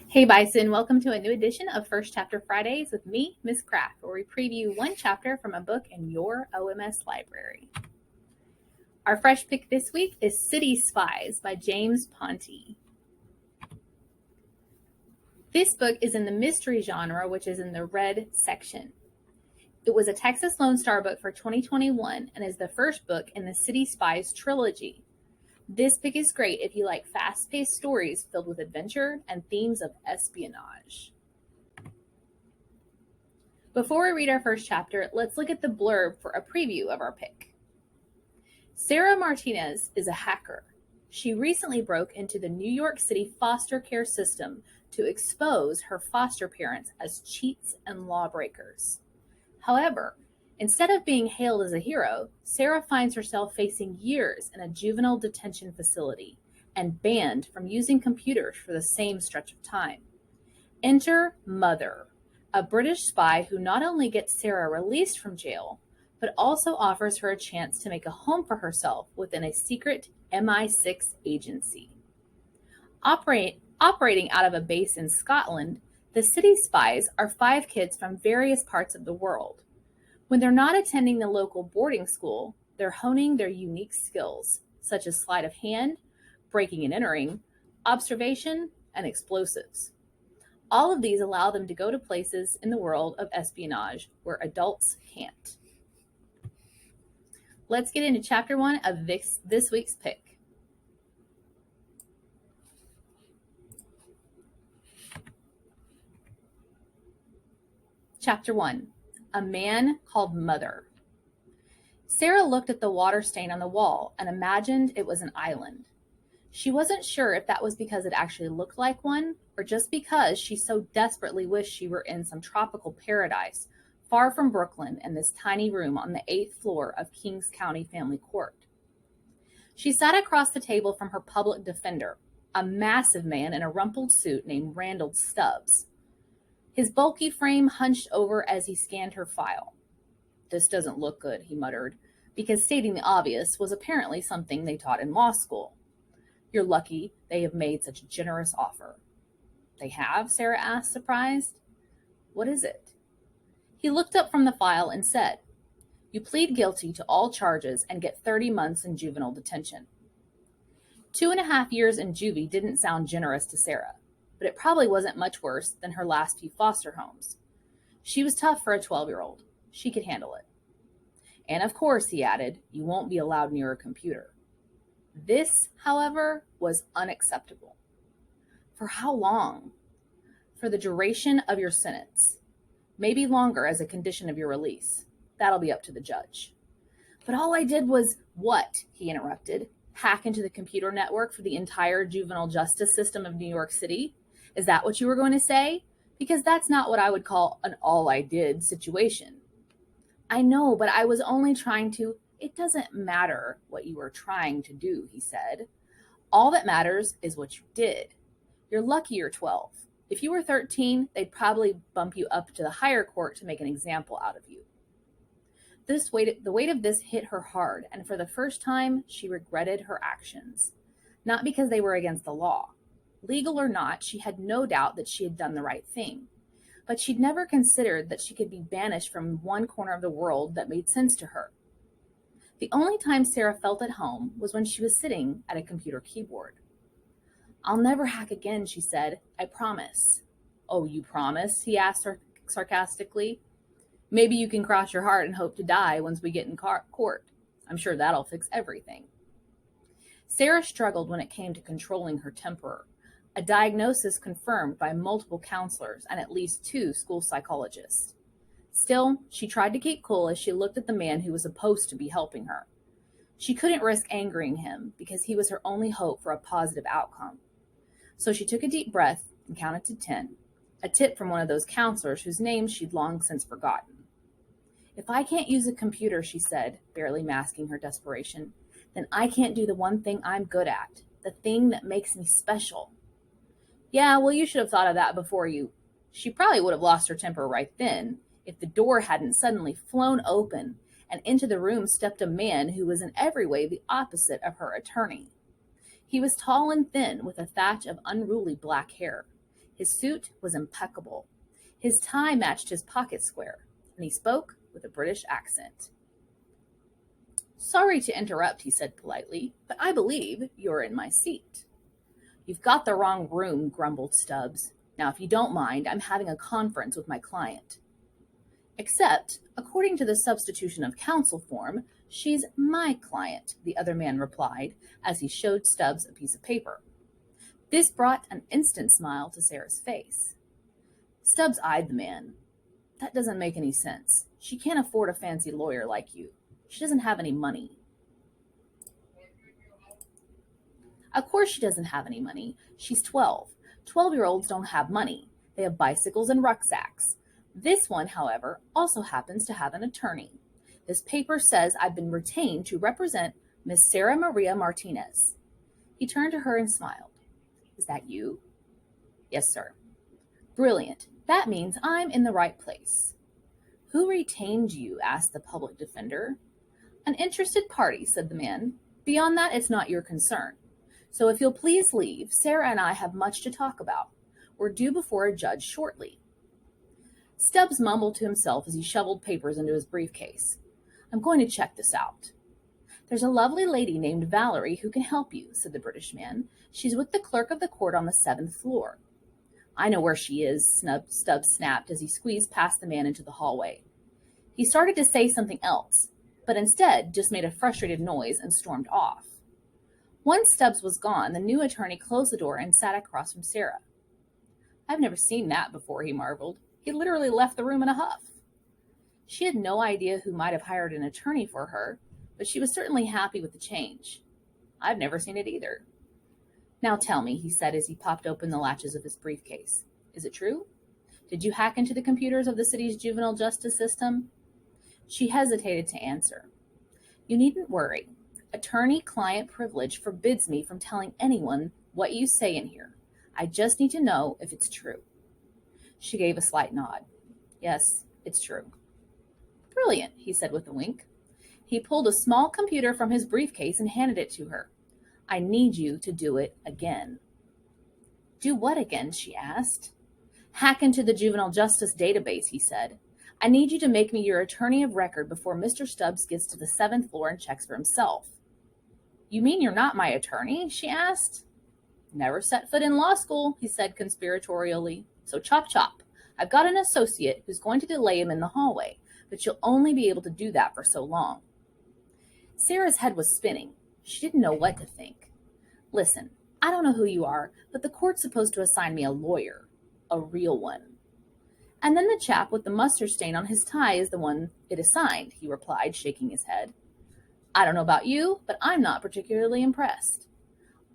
Hey Bison, welcome to a new edition of First Chapter Fridays with me, Miss Craft, where we preview one chapter from a book in your OMS library. Our fresh pick this week is City Spies by James Ponti. This book is in the mystery genre, which is in the red section. It was a Texas Lone Star book for 2021 and is the first book in the City Spies trilogy. This pick is great if you like fast-paced stories filled with adventure and themes of espionage. Before we read our first chapter, let's look at the blurb for a preview of our pick. Sarah Martinez is a hacker. She recently broke into the New York City foster care system to expose her foster parents as cheats and lawbreakers. However, instead of being hailed as a hero, Sarah finds herself facing years in a juvenile detention facility and banned from using computers for the same stretch of time. Enter Mother, a British spy who not only gets Sarah released from jail, but also offers her a chance to make a home for herself within a secret MI6 agency. Operating out of a base in Scotland, the City Spies are 5 kids from various parts of the world. When they're not attending the local boarding school, they're honing their unique skills, such as sleight of hand, breaking and entering, observation, and explosives. All of these allow them to go to places in the world of espionage where adults can't. Let's get into chapter 1 of this week's pick. Chapter 1. A Man Called Mother. Sarah looked at the water stain on the wall and imagined it was an island. She wasn't sure if that was because it actually looked like one or just because she so desperately wished she were in some tropical paradise far from Brooklyn in this tiny room on the 8th floor of Kings County Family Court. She sat across the table from her public defender, a massive man in a rumpled suit named Randall Stubbs. His bulky frame hunched over as he scanned her file. "This doesn't look good," he muttered, because stating the obvious was apparently something they taught in law school. "You're lucky they have made such a generous offer." "They have?" Sarah asked, surprised. "What is it?" He looked up from the file and said, "You plead guilty to all charges and get 30 months in juvenile detention." 2.5 years in juvie didn't sound generous to Sarah, but it probably wasn't much worse than her last few foster homes. She was tough for a 12-year-old. She could handle it. "And of course," he added, "you won't be allowed near a computer." This, however, was unacceptable. "For how long?" "For the duration of your sentence. Maybe longer as a condition of your release. That'll be up to the judge." "But all I did was—" "What?" he interrupted. "Hack into the computer network for the entire juvenile justice system of New York City? Is that what you were going to say? Because that's not what I would call an all I did situation." "I know, but I was only trying to—" "It doesn't matter what you were trying to do," he said. "All that matters is what you did. You're lucky you're 12. If you were 13, they'd probably bump you up to the higher court to make an example out of you." The weight of this hit her hard, and for the first time, she regretted her actions. Not because they were against the law. Legal or not, she had no doubt that she had done the right thing. But she'd never considered that she could be banished from one corner of the world that made sense to her. The only time Sarah felt at home was when she was sitting at a computer keyboard. "I'll never hack again," she said. "I promise." "Oh, you promise?" he asked sarcastically. "Maybe you can cross your heart and hope to die once we get in court. I'm sure that'll fix everything." Sarah struggled when it came to controlling her temper, a diagnosis confirmed by multiple counselors and at least 2 school psychologists. Still, she tried to keep cool as she looked at the man who was supposed to be helping her. She couldn't risk angering him because he was her only hope for a positive outcome. So she took a deep breath and counted to 10, a tip from one of those counselors whose name she'd long since forgotten. "If I can't use a computer," she said, barely masking her desperation, "then I can't do the one thing I'm good at, the thing that makes me special." "Yeah, well, you should have thought of that before you—" She probably would have lost her temper right then if the door hadn't suddenly flown open and into the room stepped a man who was in every way the opposite of her attorney. He was tall and thin with a thatch of unruly black hair. His suit was impeccable. His tie matched his pocket square, and he spoke with a British accent. "Sorry to interrupt," he said politely, "but I believe you're in my seat." "You've got the wrong room," grumbled Stubbs. "Now, if you don't mind, I'm having a conference with my client." "Except, according to the substitution of counsel form, she's my client," the other man replied as he showed Stubbs a piece of paper. This brought an instant smile to Sarah's face. Stubbs eyed the man. "That doesn't make any sense. She can't afford a fancy lawyer like you. She doesn't have any money." "Of course she doesn't have any money. She's 12. 12-year-olds don't have money. They have bicycles and rucksacks. This one, however, also happens to have an attorney. This paper says I've been retained to represent Miss Sarah Maria Martinez." He turned to her and smiled. "Is that you?" "Yes, sir." "Brilliant. That means I'm in the right place." "Who retained you?" asked the public defender. "An interested party," said the man. "Beyond that, it's not your concern. So if you'll please leave, Sarah and I have much to talk about. We're due before a judge shortly." Stubbs mumbled to himself as he shoveled papers into his briefcase. "I'm going to check this out." "There's a lovely lady named Valerie who can help you," said the British man. "She's with the clerk of the court on the 7th floor. "I know where she is," Stubbs snapped as he squeezed past the man into the hallway. He started to say something else, but instead just made a frustrated noise and stormed off. Once Stubbs was gone, the new attorney closed the door and sat across from Sarah. "I've never seen that before," he marveled. He literally left the room in a huff. She had no idea who might have hired an attorney for her, but she was certainly happy with the change. "I've never seen it either." "Now tell me," he said as he popped open the latches of his briefcase. "Is it true? Did you hack into the computers of the city's juvenile justice system?" She hesitated to answer. "You needn't worry. Attorney-client privilege forbids me from telling anyone what you say in here. I just need to know if it's true." She gave a slight nod. "Yes, it's true." "Brilliant," he said with a wink. He pulled a small computer from his briefcase and handed it to her. "I need you to do it again." "Do what again?" she asked. "Hack into the juvenile justice database," he said. "I need you to make me your attorney of record before Mr. Stubbs gets to the 7th floor and checks for himself." "You mean you're not my attorney?" she asked. "Never set foot in law school," he said conspiratorially. "So chop chop. I've got an associate who's going to delay him in the hallway, but you'll only be able to do that for so long." Sarah's head was spinning. She didn't know what to think. "Listen, I don't know who you are, but the court's supposed to assign me a lawyer. A real one." "And then the chap with the mustard stain on his tie is the one it assigned," he replied, shaking his head. "I don't know about you, but I'm not particularly impressed.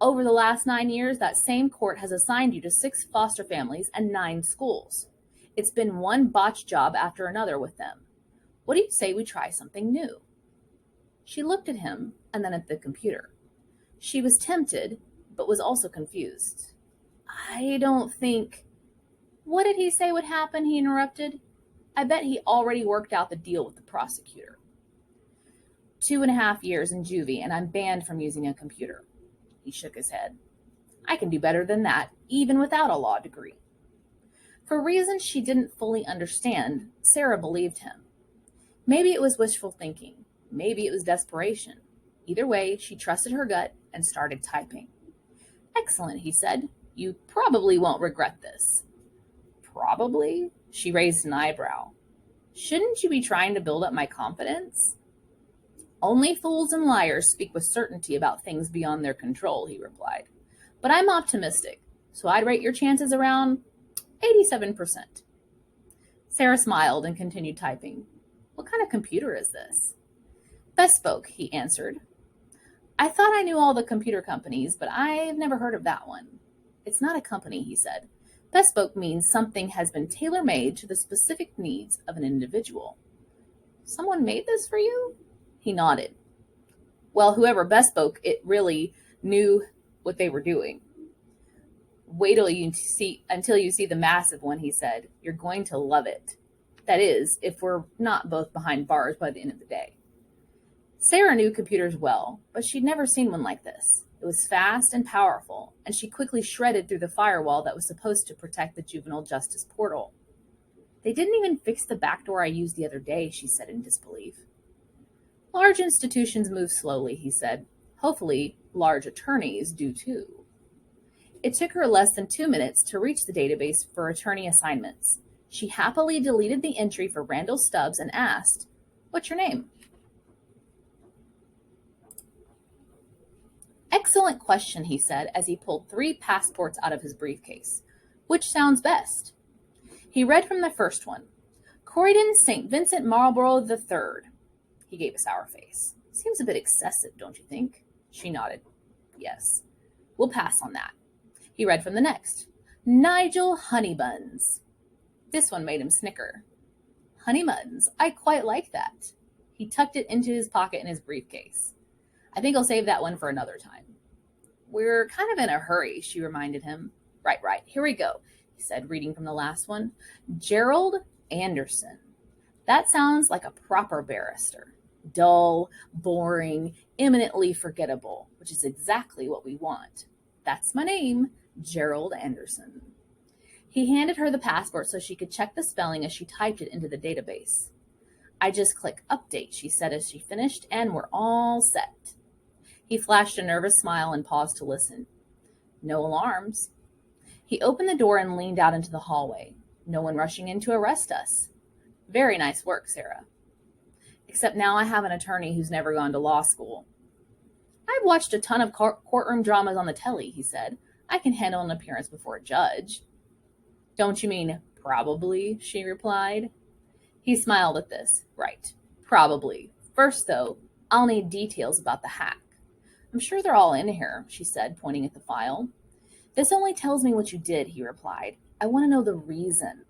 Over the last 9 years, that same court has assigned you to 6 foster families and 9 schools. It's been one botched job after another with them. What do you say we try something new?" She looked at him and then at the computer. She was tempted, but was also confused. "I don't think—" "What did he say would happen?" he interrupted. "I bet he already worked out the deal with the prosecutor." 2.5 years in juvie, and I'm banned from using a computer." He shook his head. "I can do better than that, even without a law degree." For reasons she didn't fully understand, Sarah believed him. Maybe it was wishful thinking. Maybe it was desperation. Either way, she trusted her gut and started typing. "Excellent," he said. "You probably won't regret this." "Probably?" She raised an eyebrow. "Shouldn't you be trying to build up my confidence?" "Only fools and liars speak with certainty about things beyond their control," he replied. "But I'm optimistic, so I'd rate your chances around 87%. Sarah smiled and continued typing. "What kind of computer is this?" "Bespoke," he answered. "I thought I knew all the computer companies, but I've never heard of that one." "It's not a company," he said. "Bespoke means something has been tailor-made to the specific needs of an individual." "Someone made this for you?" He nodded. "Well, whoever bespoke it really knew what they were doing." "Wait until you see the massive one," he said. "You're going to love it. That is, if we're not both behind bars by the end of the day." Sarah knew computers well, but she'd never seen one like this. It was fast and powerful, and she quickly shredded through the firewall that was supposed to protect the juvenile justice portal. They didn't even fix the back door I used the other day, she said in disbelief. Large institutions move slowly, he said. Hopefully, large attorneys do too. It took her less than 2 minutes to reach the database for attorney assignments. She happily deleted the entry for Randall Stubbs and asked, "What's your name?" "Excellent question," he said as he pulled 3 passports out of his briefcase. "Which sounds best?" He read from the first one. "Corydon St. Vincent Marlborough III." He gave a sour face. "Seems a bit excessive, don't you think?" She nodded. "Yes. We'll pass on that." He read from the next. "Nigel Honeybuns." This one made him snicker. "Honeybuns, I quite like that." He tucked it into his pocket in his briefcase. "I think I'll save that one for another time." "We're kind of in a hurry," she reminded him. Right. Here we go," he said, reading from the last one. "Gerald Anderson. That sounds like a proper barrister. Dull, boring, eminently forgettable, which is exactly what we want. That's my name, Gerald Anderson." He handed her the passport so she could check the spelling as she typed it into the database. "I just click update," she said as she finished, "and we're all set." He flashed a nervous smile and paused to listen. No alarms. He opened the door and leaned out into the hallway. No one rushing in to arrest us. "Very nice work, Sarah. Except now I have an attorney who's never gone to law school." "I've watched a ton of courtroom dramas on the telly," he said. "I can handle an appearance before a judge." "Don't you mean probably?" she replied. He smiled at this. "Right, probably. First, though, I'll need details about the hack." "I'm sure they're all in here," she said, pointing at the file. "This only tells me what you did," he replied. "I want to know the reason."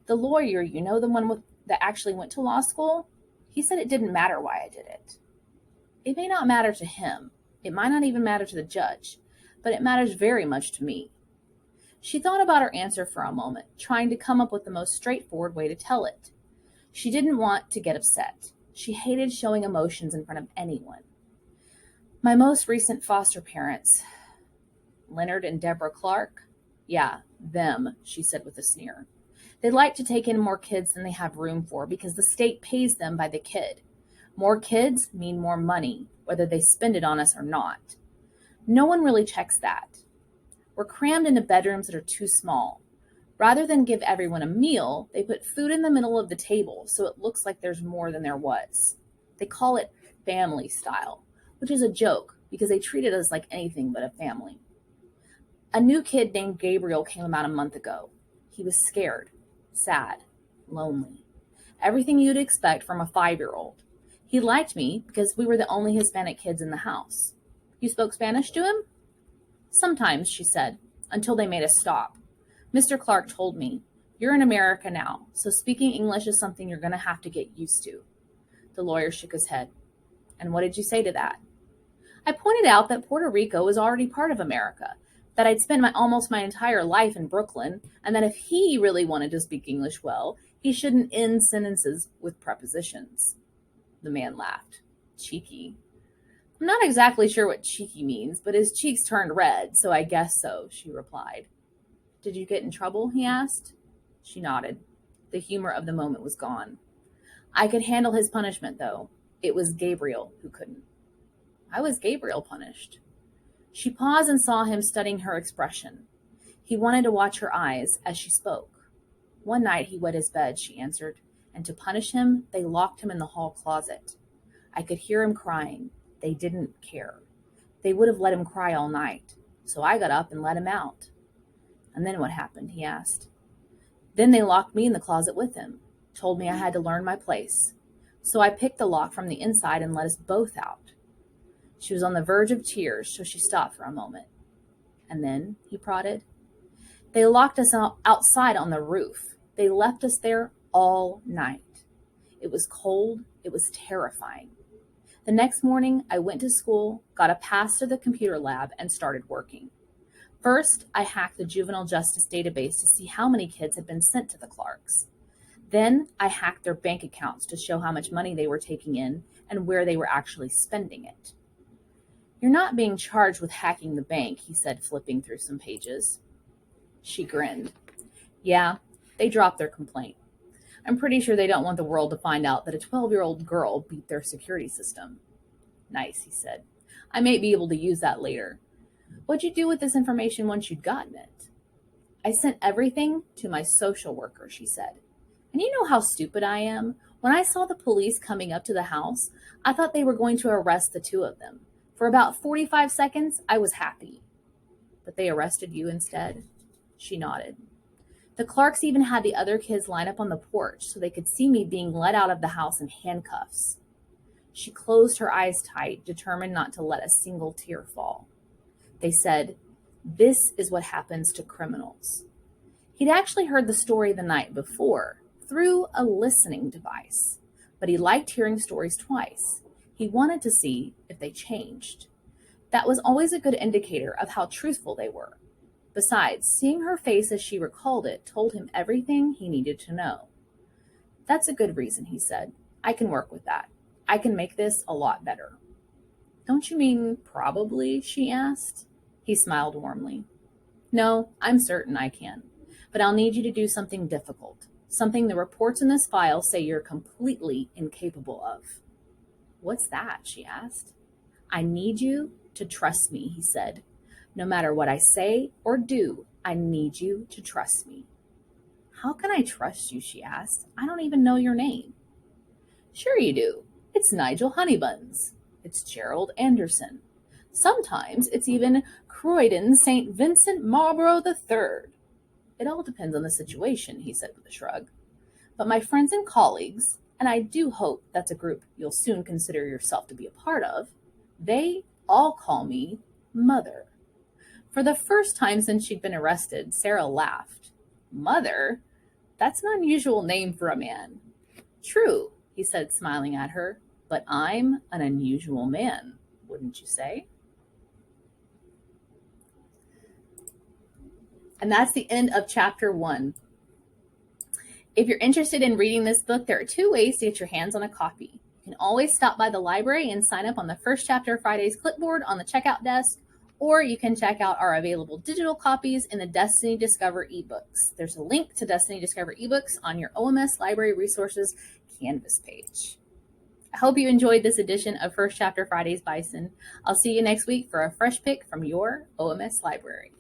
"The lawyer, you know, the one that actually went to law school? He said it didn't matter why I did it." "It may not matter to him. It might not even matter to the judge. But it matters very much to me." She thought about her answer for a moment, trying to come up with the most straightforward way to tell it. She didn't want to get upset. She hated showing emotions in front of anyone. "My most recent foster parents, Leonard and Deborah Clark." "Yeah, them," she said with a sneer. "They like to take in more kids than they have room for because the state pays them by the kid. More kids mean more money, whether they spend it on us or not. No one really checks that. We're crammed into bedrooms that are too small. Rather than give everyone a meal, they put food in the middle of the table so it looks like there's more than there was. They call it family style, which is a joke because they treated us like anything but a family. A new kid named Gabriel came about a month ago. He was scared, sad, lonely. Everything you'd expect from a 5-year-old. He liked me because we were the only Hispanic kids in the house." "You spoke Spanish to him?" "Sometimes," she said, "until they made us stop. Mr. Clark told me, 'You're in America now, so speaking English is something you're going to have to get used to.'" The lawyer shook his head. "And what did you say to that?" "I pointed out that Puerto Rico was already part of America, that I'd spent almost my entire life in Brooklyn, and that if he really wanted to speak English well, he shouldn't end sentences with prepositions." The man laughed. "Cheeky." "I'm not exactly sure what cheeky means, but his cheeks turned red, so I guess so," she replied. "Did you get in trouble?" he asked. She nodded. The humor of the moment was gone. "I could handle his punishment, though. It was Gabriel who couldn't." "Why was Gabriel punished?" She paused and saw him studying her expression. He wanted to watch her eyes as she spoke. "One night he wet his bed," she answered, "and to punish him, they locked him in the hall closet. I could hear him crying. They didn't care. They would have let him cry all night, so I got up and let him out." "And then what happened?" he asked. "Then they locked me in the closet with him, told me I had to learn my place. So I picked the lock from the inside and let us both out." She was on the verge of tears, so she stopped for a moment. "And then," he prodded. "They locked us outside on the roof. They left us there all night. It was cold. It was terrifying. The next morning, I went to school, got a pass to the computer lab, and started working. First, I hacked the juvenile justice database to see how many kids had been sent to the Clarks. Then, I hacked their bank accounts to show how much money they were taking in and where they were actually spending it." You're not being charged with hacking the bank, he said, flipping through some pages. She grinned. Yeah, they dropped their complaint. I'm pretty sure they don't want the world to find out that a 12-year-old girl beat their security system. Nice, he said. I may be able to use that later. What'd you do with this information once you'd gotten it? I sent everything to my social worker, she said. And you know how stupid I am? When I saw the police coming up to the house, I thought they were going to arrest the two of them. For about 45 seconds, I was happy. But they arrested you instead? She nodded. The Clarks even had the other kids line up on the porch so they could see me being let out of the house in handcuffs. She closed her eyes tight, determined not to let a single tear fall. They said, "This is what happens to criminals." He'd actually heard the story the night before, through a listening device, but he liked hearing stories twice. He wanted to see if they changed. That was always a good indicator of how truthful they were. Besides, seeing her face as she recalled it told him everything he needed to know. That's a good reason, he said. I can work with that. I can make this a lot better. Don't you mean probably? She asked. He smiled warmly. No, I'm certain I can. But I'll need you to do something difficult. Something the reports in this file say you're completely incapable of. What's that? She asked. I need you to trust me, he said. No matter what I say or do, I need you to trust me. How can I trust you? She asked. I don't even know your name. Sure you do. It's Nigel Honeybuns. It's Gerald Anderson. Sometimes it's even Croydon St. Vincent Marlborough III. It all depends on the situation, he said with a shrug. But my friends and colleagues, and I do hope that's a group you'll soon consider yourself to be a part of, they all call me Mother. For the first time since she'd been arrested, Sarah laughed. Mother? That's an unusual name for a man. True, he said, smiling at her, but I'm an unusual man, wouldn't you say? And that's the end of chapter 1. If you're interested in reading this book, there are 2 ways to get your hands on a copy. You can always stop by the library and sign up on the First Chapter Fridays clipboard on the checkout desk, or you can check out our available digital copies in the Destiny Discover ebooks. There's a link to Destiny Discover ebooks on your OMS Library Resources Canvas page. I hope you enjoyed this edition of First Chapter Fridays Bison. I'll see you next week for a fresh pick from your OMS library.